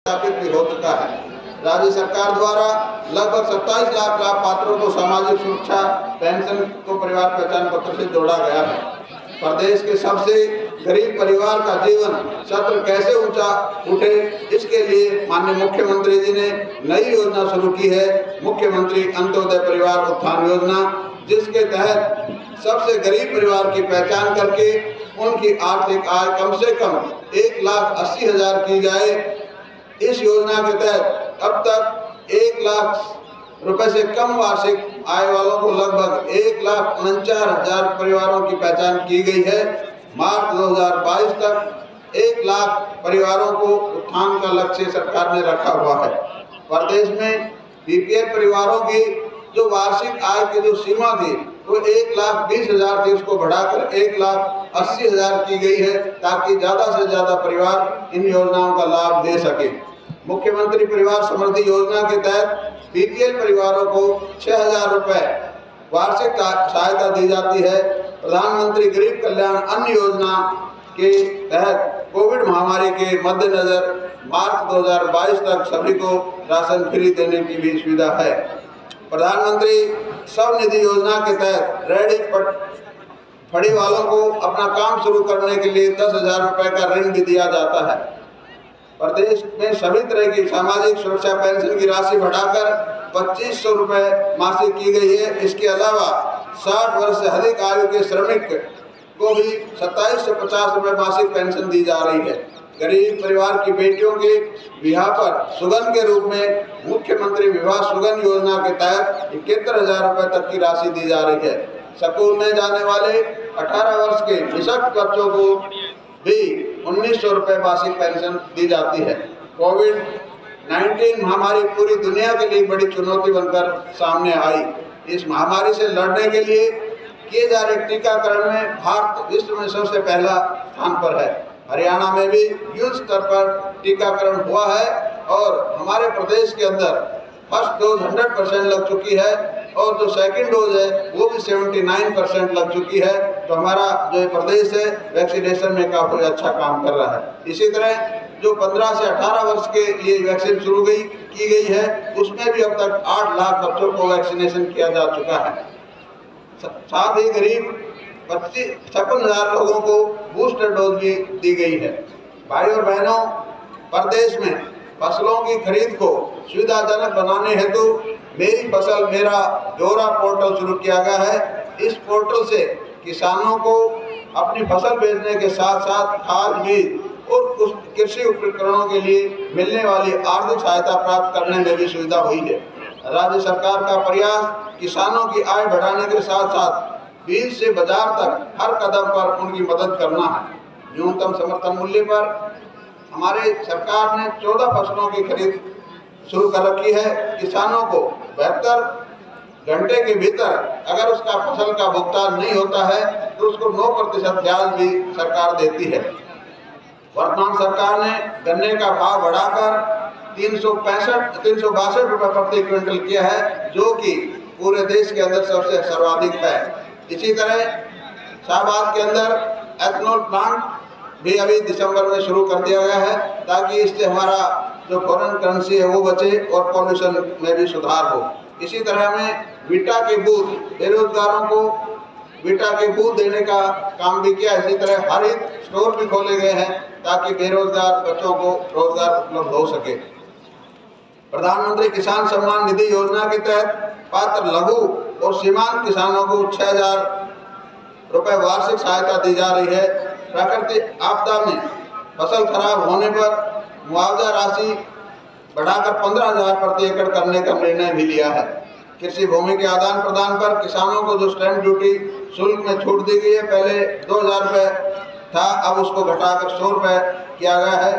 स्थापित भी हो चुका है। राज्य सरकार द्वारा लगभग 27 लाख लाभ पात्रों को सामाजिक सुरक्षा पेंशन को परिवार पहचान पत्र से जोड़ा गया है। प्रदेश के सबसे गरीब परिवार का जीवन स्तर कैसे ऊंचा उठे, इसके लिए माननीय मुख्यमंत्री जी ने नई योजना शुरू की है, मुख्यमंत्री अंत्योदय परिवार उत्थान योजना, जिसके तहत सबसे गरीब परिवार की पहचान करके उनकी आर्थिक आय कम से कम 1,80,000 की जाए। इस योजना के तहत अब तक 1 लाख रुपए से कम वार्षिक आय वालों को लगभग 1,49,000 परिवारों की पहचान की गई है। मार्च 2022 तक 1 लाख परिवारों को उत्थान का लक्ष्य सरकार ने रखा हुआ है। प्रदेश में बीपीएल परिवारों की जो वार्षिक आय की जो सीमा थी वो 1,20,000 थी, उसको बढ़ाकर 1,80,000 की गई है, ताकि ज्यादा से ज्यादा परिवार इन योजनाओं का लाभ दे सके। मुख्यमंत्री परिवार समृद्धि योजना के तहत बीपीएल परिवारों को 6,000 रुपए वार्षिक सहायता दी जाती है। प्रधानमंत्री गरीब कल्याण अन्न योजना के तहत कोविड महामारी के मद्देनजर मार्च 2022 तक सभी को राशन फ्री देने की भी सुविधा है। प्रधानमंत्री स्वनिधि योजना के तहत रेहड़ी फड़ी वालों को अपना काम शुरू करने के लिए 10,000 रुपए का ऋण भी दिया जाता है। प्रदेश में सभी तरह की सामाजिक सुरक्षा पेंशन की राशि बढ़ाकर 2,500 रुपए मासिक की गई है। इसके अलावा 60 वर्ष से अधिक आयु के श्रमिक को भी 27 से 50 रुपए मासिक पेंशन दी जा रही है। गरीब परिवार की बेटियों के विवाह पर सुगन के रूप में मुख्यमंत्री विवाह सुगन योजना के तहत 71,000 रुपए तक की राशि दी जा रही है। स्कूल में जाने वाले 18 वर्ष के निःशक्त बच्चों को भी 1,900 रुपए मासिक पेंशन दी जाती है। कोविड-19 महामारी पूरी दुनिया के लिए बड़ी चुनौती बनकर सामने आई। इस महामारी से लड़ने के लिए किए जा रहे टीकाकरण में भारत विश्व में सबसे पहला स्थान पर है। हरियाणा में भी युद्ध स्तर पर टीकाकरण हुआ है और हमारे प्रदेश के अंदर फर्स्ट डोज 100% लग चुकी है और जो सेकंड डोज है वो भी 79% लग चुकी है। तो हमारा जो प्रदेश है वैक्सीनेशन में काफी अच्छा काम कर रहा है। इसी तरह जो 15 से 18 वर्ष के लिए वैक्सीन शुरू की गई है, उसमें भी अब तक 8 लाख बच्चों को वैक्सीनेशन किया जा चुका है। साथ ही करीब 56,000 लोगों को बूस्टर डोज भी दी गई है। भाई और बहनों, प्रदेश में फसलों की खरीद को सुविधाजनक बनाने हेतु मेरी फसल मेरा ब्यौरा पोर्टल शुरू किया गया है। इस पोर्टल से किसानों को अपनी फसल बेचने के साथ साथ खाद बीज और कृषि उपकरणों के लिए मिलने वाली आर्थिक सहायता प्राप्त करने में भी सुविधा हुई है। राज्य सरकार का प्रयास किसानों की आय बढ़ाने के साथ साथ बीज से बाजार तक हर कदम पर उनकी मदद करना है। न्यूनतम समर्थन मूल्य पर हमारे सरकार ने 14 फसलों की खरीद शुरू कर रखी है। किसानों को 72 घंटे के भीतर अगर उसका फसल का भुगतान नहीं होता है तो उसको 9% ब्याज भी सरकार देती है। वर्तमान सरकार ने गन्ने का भाव बढ़ाकर 362 रुपए प्रति क्विंटल किया है, जो कि पूरे देश के अंदर सबसे सर्वाधिक है। इसी तरह शाहबाद के अंदर एथनॉल प्लांट भी अभी दिसंबर में शुरू कर दिया गया है, ताकि इससे हमारा जो फॉरेन करेंसी है वो बचे और पॉल्यूशन में भी सुधार हो। इसी तरह हमें वीटा के बूथ बेरोजगारों को वीटा के बूथ देने का काम भी किया। इसी तरह हरित स्टोर भी खोले गए हैं ताकि बेरोजगार बच्चों को रोजगार उपलब्ध हो सके। प्रधानमंत्री किसान सम्मान निधि योजना के तहत पात्र लघु और सीमांत किसानों को 6,000 रुपए वार्षिक सहायता दी जा रही है। प्राकृतिक आपदा में फसल खराब होने पर मुआवजा राशि बढ़ाकर 15,000 प्रति एकड़ करने का निर्णय भी लिया है। कृषि भूमि के आदान प्रदान पर किसानों को जो स्टैंप ड्यूटी शुल्क में छूट दी गई है, पहले 2,000 रुपये था, अब उसको घटाकर 100 रुपये किया गया है।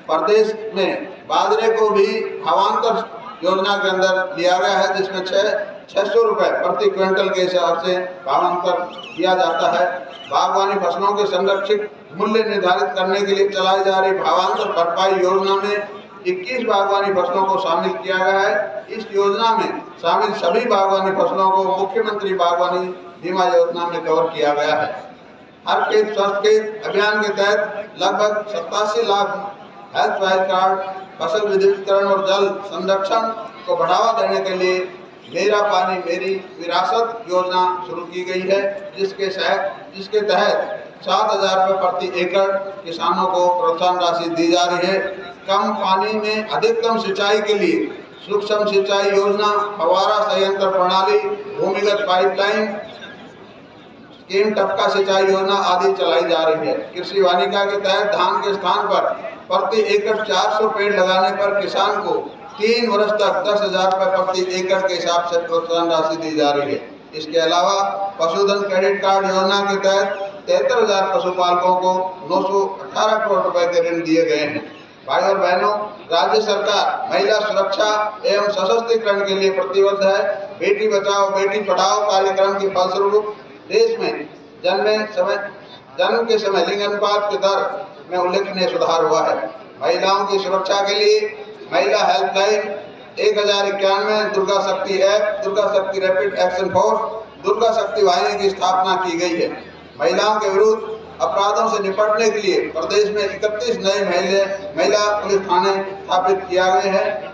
प्रदेश में बाजरे को भी भावांतर योजना के अंदर लिया गया है, जिसमें 600 रुपये प्रति क्विंटल के हिसाब से भावांतर दिया जाता है। बागवानी फसलों के संरक्षित मूल्य निर्धारित करने के लिए चलाई जा रही भावांतर भरपाई योजना में 21 बागवानी फसलों को शामिल किया गया है। इस योजना में शामिल सभी बागवानी फसलों को मुख्यमंत्री बागवानी बीमा योजना में कवर किया गया है। हर खेत स्वस्थ खेत अभियान के तहत लगभग 87 लाख हेल्थ कार्ड फसल विद्युतीकरण और जल संरक्षण को बढ़ावा देने के लिए मेरा पानी मेरी विरासत योजना शुरू की गई है, जिसके तहत 7,000 रुपये प्रति एकड़ किसानों को प्रोत्साहन राशि दी जा रही है। कम पानी में अधिकतम सिंचाई के लिए सूक्ष्म सिंचाई योजना, फव्वारा संयंत्र प्रणाली, भूमिगत पाइपलाइन स्कीम, टपका सिंचाई योजना आदि चलाई जा रही है। कृषि वानिका के तहत धान के स्थान पर प्रति एकड़ 400 पेड़ लगाने पर किसान को 3 वर्ष तक 10,000 रुपये प्रति एकड़ के हिसाब से प्रोत्साहन राशि दी जा रही है। इसके अलावा पशुधन क्रेडिट कार्ड योजना के तहत 73,000 पशुपालकों को 918 करोड़ रुपए के ऋण दिए गए हैं। भाई और बहनों, राज्य सरकार महिला सुरक्षा एवं सशक्तिकरण के लिए प्रतिबद्ध है। बेटी बचाओ बेटी पढ़ाओ कार्यक्रम के फलस्वरूप देश में जन्म के समय लिंग अनुपात के दर में उल्लेखनीय सुधार हुआ है। महिलाओं की सुरक्षा के लिए महिला हेल्पलाइन 1091, दुर्गा शक्ति ऐप, दुर्गा शक्ति रैपिड एक्शन फोर्स, दुर्गा शक्ति वाहिनी की स्थापना की गई है। महिलाओं के विरुद्ध अपराधों से निपटने के लिए प्रदेश में 31 नए महिला पुलिस थाने स्थापित किया गए हैं।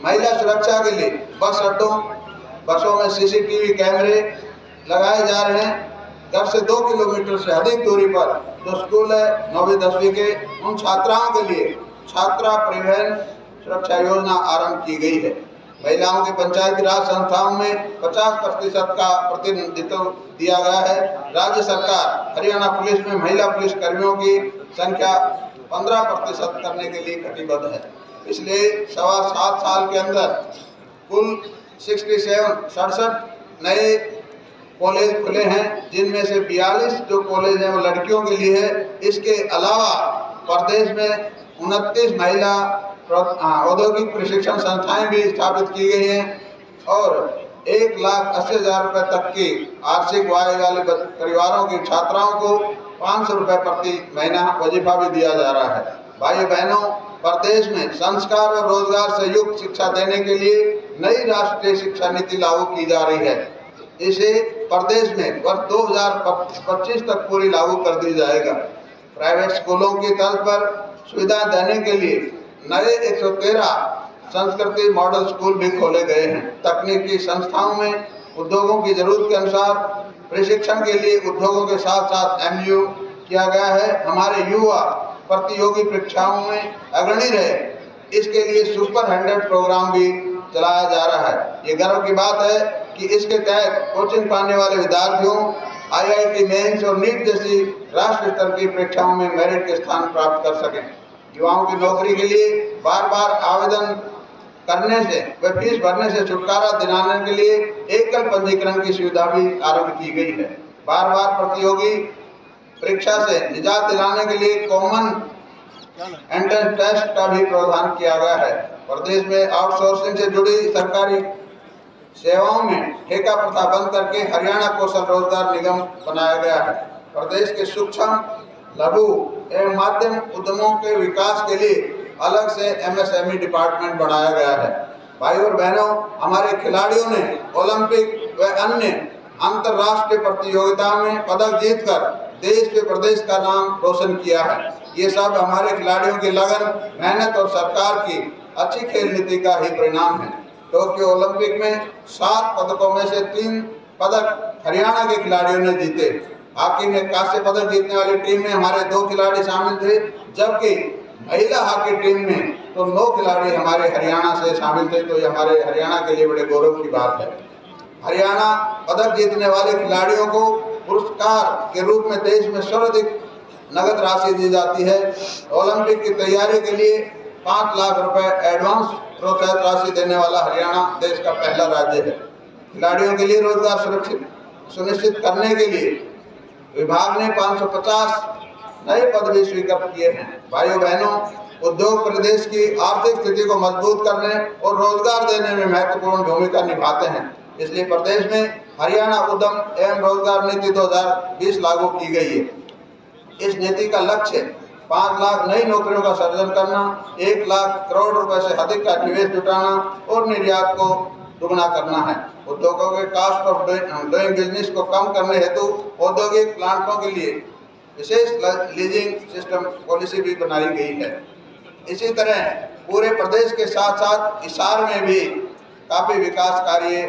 महिला सुरक्षा के लिए बसों में CCTV कैमरे लगाए जा रहे हैं। घर से 2 किलोमीटर से अधिक दूरी पर जो स्कूल है 9वीं 10वीं के, उन छात्राओं के लिए छात्रा परिवहन सुरक्षा योजना आरंभ की गई है। महिलाओं के पंचायती राज संस्थाओं में 50% का प्रतिनिधित्व दिया गया है। राज्य सरकार हरियाणा पुलिस में महिला पुलिस कर्मियों की संख्या 15% करने के लिए कटिबद्ध है। पिछले 7.25 साल के अंदर कुल 67 नए कॉलेज खुले हैं, जिनमें से 42 जो कॉलेज हैं वो लड़कियों के लिए है। इसके अलावा प्रदेश में 29 महिला औद्योगिक प्रशिक्षण संस्थाएं भी स्थापित की गई हैं और 1,80,000 रुपये तक की आर्थिक आय वाले परिवारों की छात्राओं को 500 रुपये प्रति महीना वजीफा भी दिया जा रहा है। भाई बहनों, प्रदेश में संस्कार और रोजगार से युक्त शिक्षा देने के लिए नई राष्ट्रीय शिक्षा नीति लागू की जा रही है। इसे प्रदेश में वर्ष 2025 तक पूरी लागू कर दी जाएगा। प्राइवेट स्कूलों की तर्ज पर सुविधा देने के लिए नए 113 संस्कृति मॉडल स्कूल भी खोले गए हैं। तकनीकी संस्थाओं में उद्योगों की जरूरत के अनुसार प्रशिक्षण के लिए उद्योगों के साथ साथ MU किया गया है। हमारे युवा प्रतियोगी परीक्षाओं में अग्रणी रहे, इसके लिए सुपर 100 प्रोग्राम भी चलाया जा रहा है। ये गर्व की बात है कि इसके तहत कोचिंग पाने वाले विद्यार्थियों IIT मेंस और नीट जैसी राष्ट्रीय स्तर की परीक्षाओं में मेरिट के स्थान प्राप्त कर सकें। युवाओं की नौकरी के लिए बार आवेदन करने से व फीस भरने से छुटकारा दिलाने के लिए एकल पंजीकरण की सुविधा भी आरंभ की गई है। बार प्रतियोगी परीक्षा से निजात दिलाने के लिए कॉमन एंट्रेंस टेस्ट का भी प्रावधान किया गया है। प्रदेश में आउटसोर्सिंग से जुड़ी सरकारी सेवाओं में ठेका प्रथा बंद करके हरियाणा कौशल रोजगार निगम बनाया गया है। प्रदेश के सूक्ष्म लघु एवं माध्यम उद्यमों के विकास के लिए अलग से MSME डिपार्टमेंट बनाया गया है। भाई और बहनों, हमारे खिलाड़ियों ने ओलंपिक व अन्य अंतर्राष्ट्रीय प्रतियोगिताओं में पदक जीतकर देश व प्रदेश का नाम रोशन किया है। ये सब हमारे खिलाड़ियों की लगन, मेहनत और सरकार की अच्छी खेल नीति का ही परिणाम है। टोक्यो ओलंपिक में 7 पदकों में से 3 पदक हरियाणा के खिलाड़ियों ने जीते। हॉकी में कांस्य पदक जीतने वाली टीम में हमारे 2 खिलाड़ी शामिल थे, जबकि महिला हॉकी टीम में तो 9 खिलाड़ी हमारे हरियाणा से शामिल थे। तो ये हमारे हरियाणा के लिए बड़े गौरव की बात है। हरियाणा पदक जीतने वाले खिलाड़ियों को पुरस्कार के रूप में देश में सर्वाधिक नगद राशि दी जाती है। ओलंपिक की तैयारी के लिए 5 लाख रुपए एडवांस प्रोत्साहन राशि देने वाला हरियाणा देश का पहला राज्य है। खिलाड़ियों के लिए रोजगार सुनिश्चित करने के लिए विभाग ने 550 नए पद भी स्वीकृत किए हैं। भाइयों बहनों, उद्योग प्रदेश की आर्थिक स्थिति को मजबूत करने और रोजगार देने में महत्वपूर्ण भूमिका निभाते हैं। इसलिए प्रदेश में हरियाणा उद्यम एवं रोजगार नीति 2020 लागू की गई है। इस नीति का लक्ष्य 5 लाख नई नौकरियों का सृजन करना, 1 लाख करोड़ रुपए से अधिक का निवेश जुटाना और निर्यात को दुगना करना है। उद्योगों के कॉस्ट ऑफ डूइंग बिजनेस को कम करने हेतु औद्योगिक प्लांटों के लिए विशेष लीजिंग सिस्टम पॉलिसी भी बनाई गई है। इसी तरह पूरे प्रदेश के साथ साथ हिसार में भी काफ़ी विकास कार्य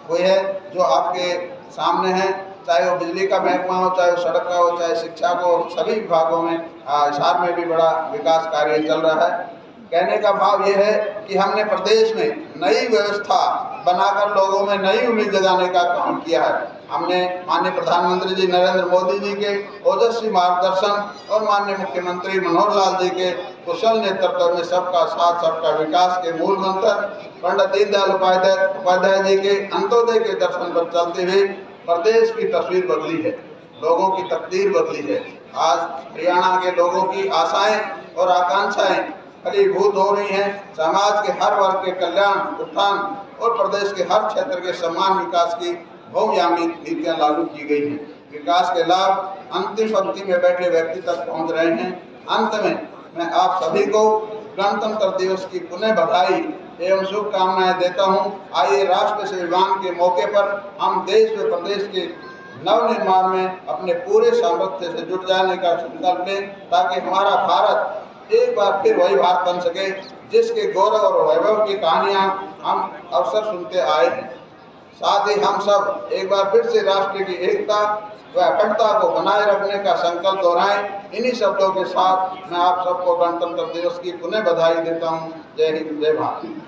हुए हैं जो आपके सामने हैं, चाहे वो बिजली का महकमा हो, चाहे वो सड़क का हो, चाहे शिक्षा को, सभी विभागों में हिसार में भी बड़ा विकास कार्य चल रहा है। कहने का भाव ये है कि हमने प्रदेश में नई व्यवस्था बनाकर लोगों में नई उम्मीद जगाने का काम किया है। हमने माननीय प्रधानमंत्री जी नरेंद्र मोदी जी के ओजस्वी मार्गदर्शन और माननीय मुख्यमंत्री मनोहर लाल जी के कुशल नेतृत्व में सबका साथ सबका विकास के मूल मंत्र पंडित दीनदयाल उपाध्याय जी के अंत्योदय के दर्शन पर चलते हुए प्रदेश की तस्वीर बदली है, लोगों की तकदीर बदली है। आज हरियाणा के लोगों की आशाएं और आकांक्षाएं फलीभूत हो रही हैं। समाज के हर वर्ग के कल्याण, उत्थान और प्रदेश के हर क्षेत्र के समान विकास की बहुआयामी नीतियां लागू की गई हैं। विकास के लाभ अंतिम पंक्ति में बैठे व्यक्ति तक पहुंच रहे हैं। अंत में मैं आप सभी को गणतंत्र दिवस की पुनः बधाई एवं शुभकामनाएं देता हूं। आइए राष्ट्र स्वाभिमान के मौके पर हम देश व प्रदेश के नव निर्माण में अपने पूरे सामर्थ्य से जुट जाने का संकल्प लें, ताकि हमारा भारत एक बार फिर वही भारत बन सके जिसके गौरव और वैभव की कहानियां हम अवसर सुनते आए हैं। साथ ही हम सब एक बार फिर से राष्ट्र की एकता व अखंडता को बनाए रखने का संकल्प दोहराएं। इन्हीं शब्दों के साथ मैं आप सबको गणतंत्र दिवस की पुनः बधाई देता हूं। जय हिंद, जय भारत।